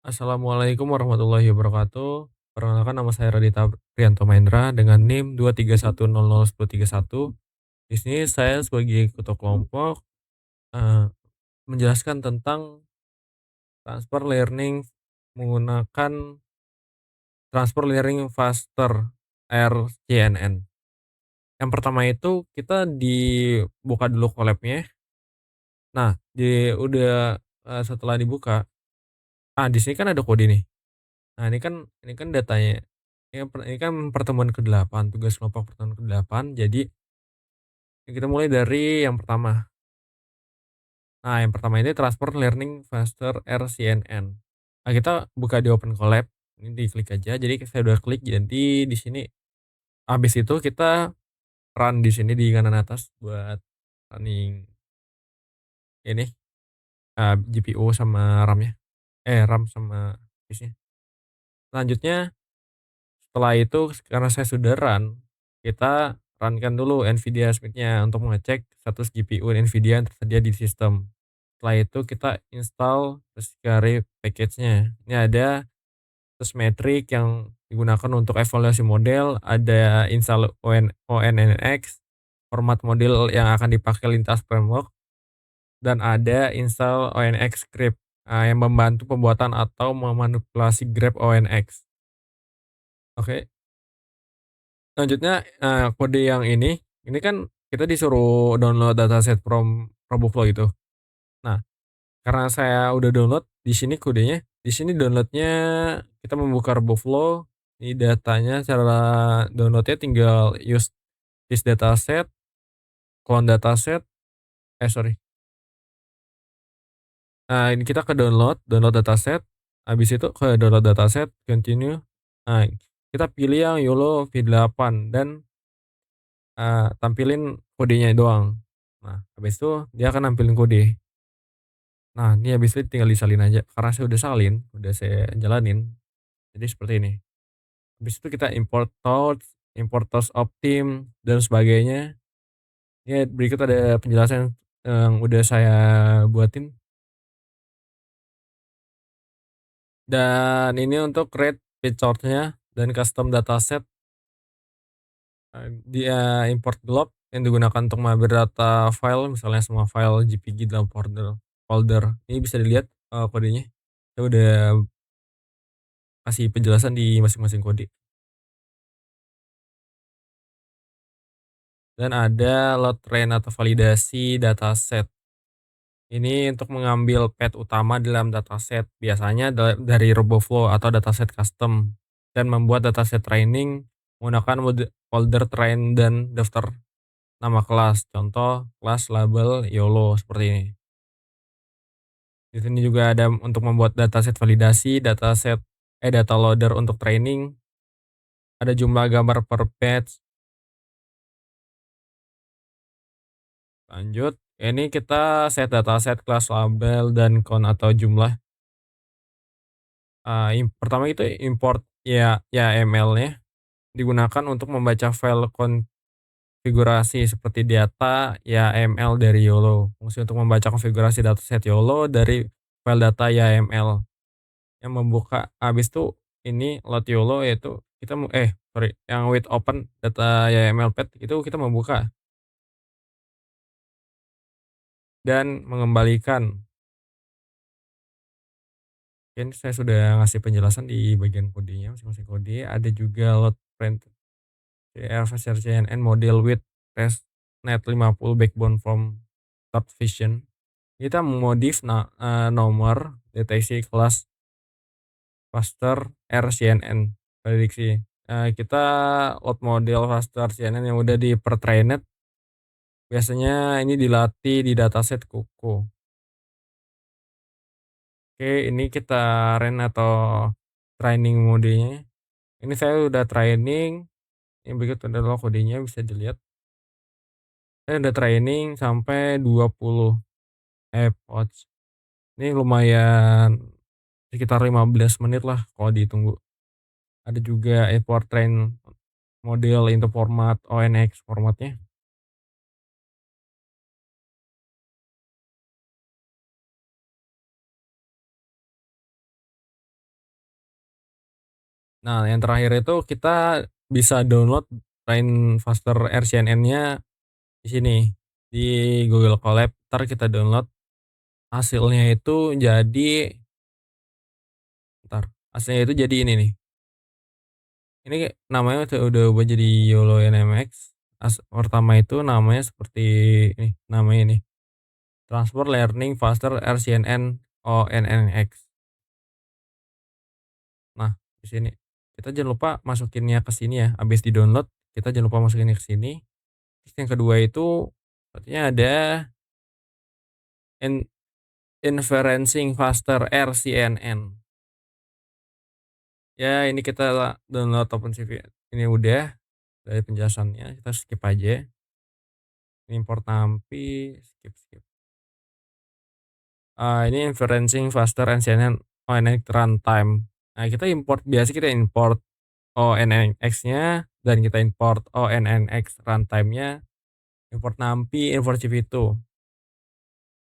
Assalamualaikum warahmatullahi wabarakatuh. Perkenalkan nama saya Radita Priyanto Mahendra dengan NIM 231001031. Di sini saya sebagai ketua kelompok menjelaskan tentang transfer learning menggunakan transfer learning faster RCNN. Yang pertama itu kita dibuka dulu collab-nya. Nah, setelah dibuka, di sini kan ada kode nih. Nah, ini kan datanya. Ini kan pertemuan ke-8, tugas kelompok pertemuan ke-8. Jadi kita mulai dari yang pertama. Nah, yang pertama ini transfer learning faster RCNN. Nah, kita buka di open collab, ini diklik aja. Jadi saya udah klik, jadi di sini habis itu kita run di sini di kanan atas buat running ini GPU sama RAM-nya. RAM sama disknya. Selanjutnya setelah itu karena saya sudah run, kita runkan dulu NVIDIA Smith-nya untuk mengecek status GPU NVIDIA yang tersedia di sistem. Setelah itu kita install Fscari package-nya. Ini ada Metric yang digunakan untuk evaluasi model, ada install ONNX, format model yang akan dipakai lintas framework, dan ada install ONNX script yang membantu pembuatan atau memanipulasi grep ONNX. Oke. Selanjutnya, kode yang ini kan kita disuruh download dataset from RoboFlow itu. Nah, karena saya udah download, di sini kodenya, di sini downloadnya kita membuka RoboFlow, ini datanya cara downloadnya tinggal use this dataset, clone dataset, sorry. Nah, ini kita ke download dataset, habis itu ke download dataset, continue. Nah, kita pilih yang YOLO V8 dan tampilin kodenya doang. Nah, habis itu dia akan nampilin kode. Nah, ini habis itu tinggal disalin aja. Karena saya udah salin, udah saya jalanin. Jadi seperti ini. Habis itu kita import tools, import tools optim dan sebagainya. Ya, berikut ada penjelasan yang udah saya buatin. Dan ini untuk create picture-nya dan custom dataset. Dia import glob yang digunakan untuk mampir data file, misalnya semua file JPG dalam folder. Ini bisa dilihat kodenya. Saya udah kasih penjelasan di masing-masing kode. Dan ada load train atau validasi dataset. Ini untuk mengambil path utama dalam dataset, biasanya dari RoboFlow atau dataset custom, dan membuat dataset training menggunakan folder train dan daftar nama kelas. Contoh kelas label YOLO seperti ini. Di sini juga ada untuk membuat dataset validasi, data loader untuk training, ada jumlah gambar per batch. Lanjut, ini kita set dataset, kelas, label, dan count atau jumlah. Pertama itu import ya YAML-nya digunakan untuk membaca file konfigurasi seperti data YAML dari YOLO. Fungsi untuk membaca konfigurasi dataset YOLO dari file data YAML yang membuka. Habis itu ini load YOLO yaitu kita yang with open data YAML path itu kita membuka dan mengembalikan. Mungkin saya sudah ngasih penjelasan di bagian kodenya, masing-masing kode. Ada juga load print CNN model with testnet 50 backbone from Start Vision. Kita modif nomor deteksi kelas faster RCNN prediksi. Kita load model faster CNN yang udah di per-trained. Biasanya ini dilatih di dataset Kuku. Oke, ini kita run atau training modenya. Ini saya udah training. Ini berikut adalah kodenya, bisa dilihat. Saya udah training sampai 20 epoch. Ini lumayan sekitar 15 menit lah kalau ditunggu. Ada juga import train model into format ONX formatnya. Nah, yang terakhir itu kita bisa download Train Faster RCNN-nya di sini, di Google Colab. Entar kita download, hasilnya itu jadi entar, hasilnya itu jadi ini nih. Ini namanya udah ubah jadi YOLO NMX. Pertama itu namanya seperti ini, namanya ini, Transfer Learning Faster RCNN ONNX. Nah, di sini kita jangan lupa masukinnya ke sini ya. Habis di-download, kita jangan lupa masukinnya ke sini. Terus yang kedua itu artinya ada in inferencing faster RCNN. Ya, ini kita download OpenCV. Ini udah dari penjelasannya, kita skip aja. Import nampi, skip skip. Ini inferencing faster RCNN ONNX runtime. Nah, kita import ONNX-nya dan kita import ONNX runtime-nya, import nampi, import cv2.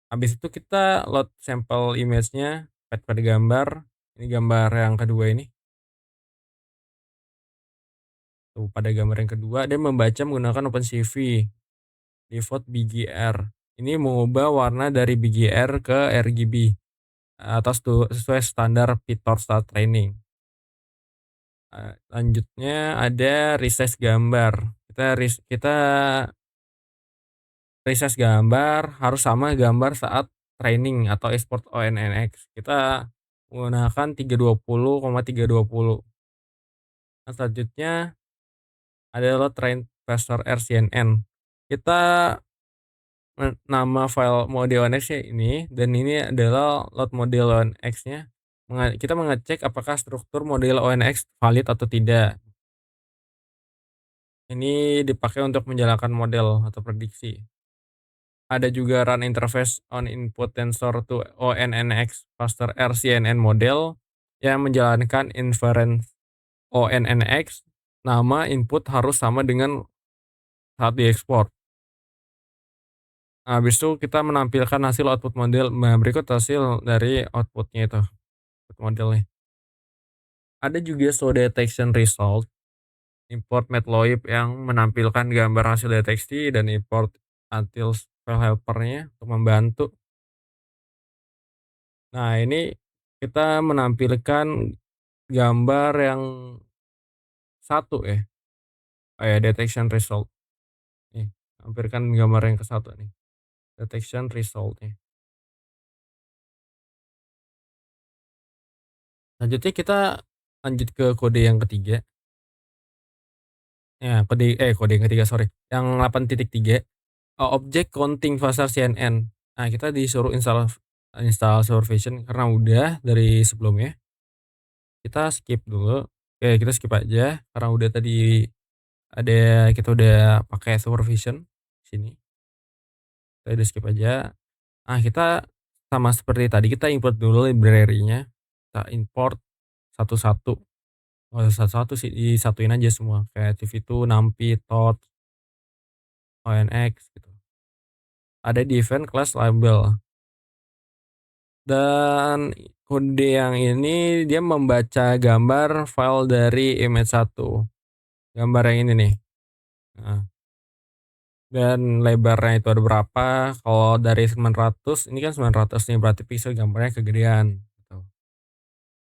Habis itu kita load sampel image-nya pada gambar. Ini gambar yang kedua ini. Tuh, pada gambar yang kedua dia membaca menggunakan OpenCV default BGR. Ini mengubah warna dari BGR ke RGB atas tuh sesuai standar Pytorch Start Training. Lanjutnya ada resize gambar. Kita resize gambar harus sama gambar saat training atau export ONNX. Kita menggunakan 320,320. Nah, selanjutnya adalah train faster RCNN. Kita nama file mode ONNX-nya ini, dan ini adalah load model ONNX-nya. Kita mengecek apakah struktur model ONNX valid atau tidak. Ini dipakai untuk menjalankan model atau prediksi. Ada juga run interface on input tensor to ONNX faster RCNN model yang menjalankan inference ONNX. Nama input harus sama dengan saat diekspor. Habis itu kita menampilkan hasil output model. Nah, berikut hasil dari outputnya itu, output modelnya. Ada juga slow detection result, import matloib yang menampilkan gambar hasil deteksi, dan import until file helpernya untuk membantu. Nah, ini kita menampilkan gambar yang satu ya, detection result. Nih, tampilkan gambar yang ke satu nih, detection resultnya. Selanjutnya kita lanjut ke kode yang ketiga. Ya, kode yang ketiga, sorry. Yang 8.3, object counting faster CNN. Nah, kita disuruh install Supervision karena udah dari sebelumnya. Kita skip dulu. Oke, kita skip aja karena udah tadi kita udah pakai Supervision sini. Kita udah skip aja. Nah, kita sama seperti tadi, kita import dulu library-nya. Kita import satu-satu. Oh, satu-satu sih, disatuin aja semua. Kayak CV2, NumPy, Torch, ONX gitu. Ada di event class label. Dan kode yang ini dia membaca gambar file dari image 1. Gambar yang ini nih. Nah, dan lebarnya itu ada berapa? Kalau dari 900, ini kan 900 nih, berarti pixel gambarnya kegedean gitu.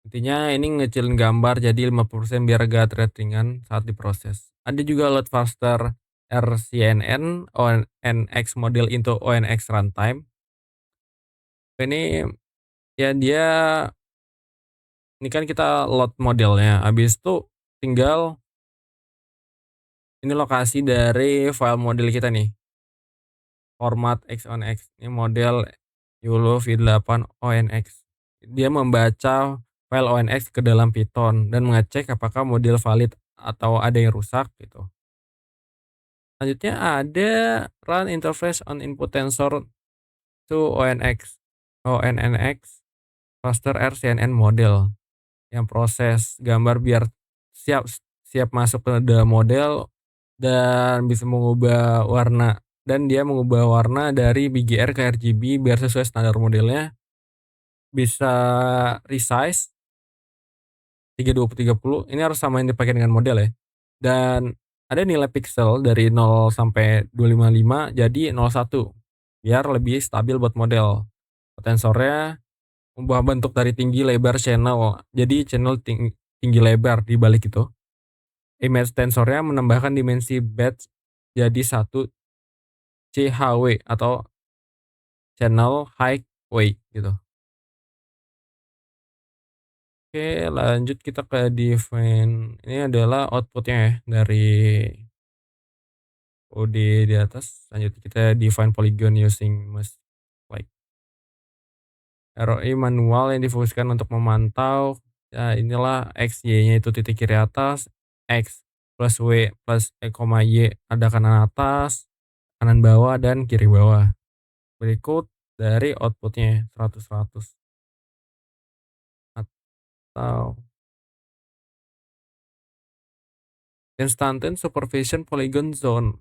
Intinya ini ngecilin gambar jadi 50% biar gak ringan saat diproses. Ada juga load faster RCNN ONNX model into ONNX runtime. Ini ya dia, ini kan kita load modelnya, habis itu tinggal ini lokasi dari file model kita nih, format X on X, ini model YOLO V8 ONX. Dia membaca file ONX ke dalam Python dan mengecek apakah model valid atau ada yang rusak gitu. Selanjutnya ada run interface on input tensor to ONNX faster RCNN model, yang proses gambar biar siap siap masuk ke dalam model dan bisa mengubah warna, dan dia mengubah warna dari BGR ke RGB biar sesuai standar modelnya. Bisa resize 30 ini harus sama yang dipakai dengan model ya. Dan ada nilai piksel dari 0 sampai 255 jadi 01 biar lebih stabil buat model. Tensornya ubah bentuk dari tinggi lebar channel, jadi channel tinggi lebar di balik itu. Image tensornya menambahkan dimensi batch jadi 1 CHW atau channel high way gitu. Oke, lanjut kita ke define. Ini adalah outputnya ya dari OD di atas. Lanjut kita define polygon using mesh like ROI manual yang difokuskan untuk memantau. Ya inilah X, Y-nya itu titik kiri atas, X plus W plus E, Y ada kanan atas, kanan bawah, dan kiri bawah. Berikut dari outputnya 100-100 atau instantaneous supervision polygon zone.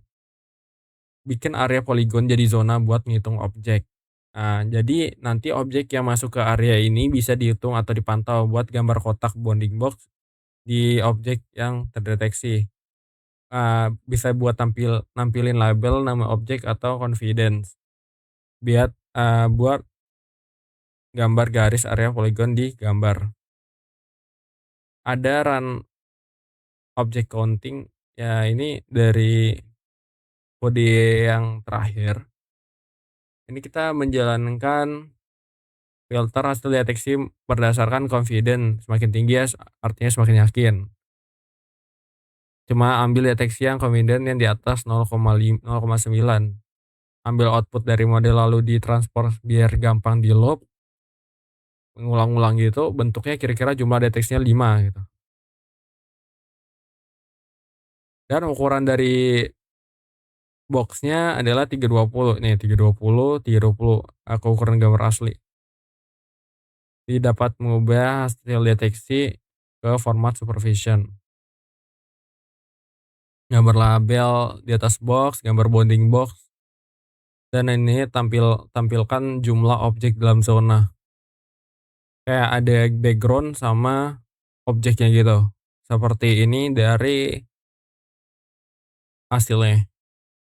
Bikin area polygon jadi zona buat ngitung objek. Nah, jadi nanti objek yang masuk ke area ini bisa dihitung atau dipantau buat gambar kotak bounding box di objek yang terdeteksi. Bisa buat nampilin label nama objek atau confidence. Buat gambar garis area polygon di gambar. Ada run object counting, ya ini dari kode yang terakhir. Ini kita menjalankan filter hasil deteksi berdasarkan confidence, semakin tinggi ya artinya semakin yakin. Cuma ambil deteksi yang confidence yang di atas 0,9. Ambil output dari model lalu ditransport biar gampang di loop, ngulang-ngulang gitu, bentuknya kira-kira jumlah deteksinya 5 gitu. Dan ukuran dari boxnya adalah 320 nih, 320. Aku ukuran gambar asli. Jadi dapat mengubah hasil deteksi ke format supervision. Gambar label di atas box, gambar bounding box, dan ini tampilkan jumlah objek dalam zona. Kayak ada background sama objeknya gitu. Seperti ini dari hasilnya.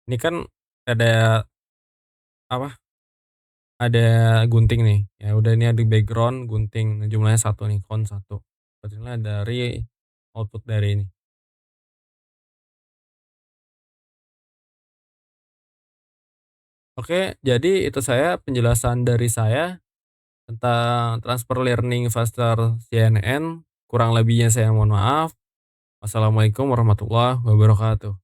Ini kan ada apa? Ada gunting nih. Ya udah ini ada background gunting. Nah, jumlahnya 1 nih, count 1. Hasilnya dari output dari ini. Oke, jadi itu saya penjelasan dari saya tentang transfer learning faster CNN. Kurang lebihnya saya mohon maaf. Wassalamualaikum warahmatullahi wabarakatuh.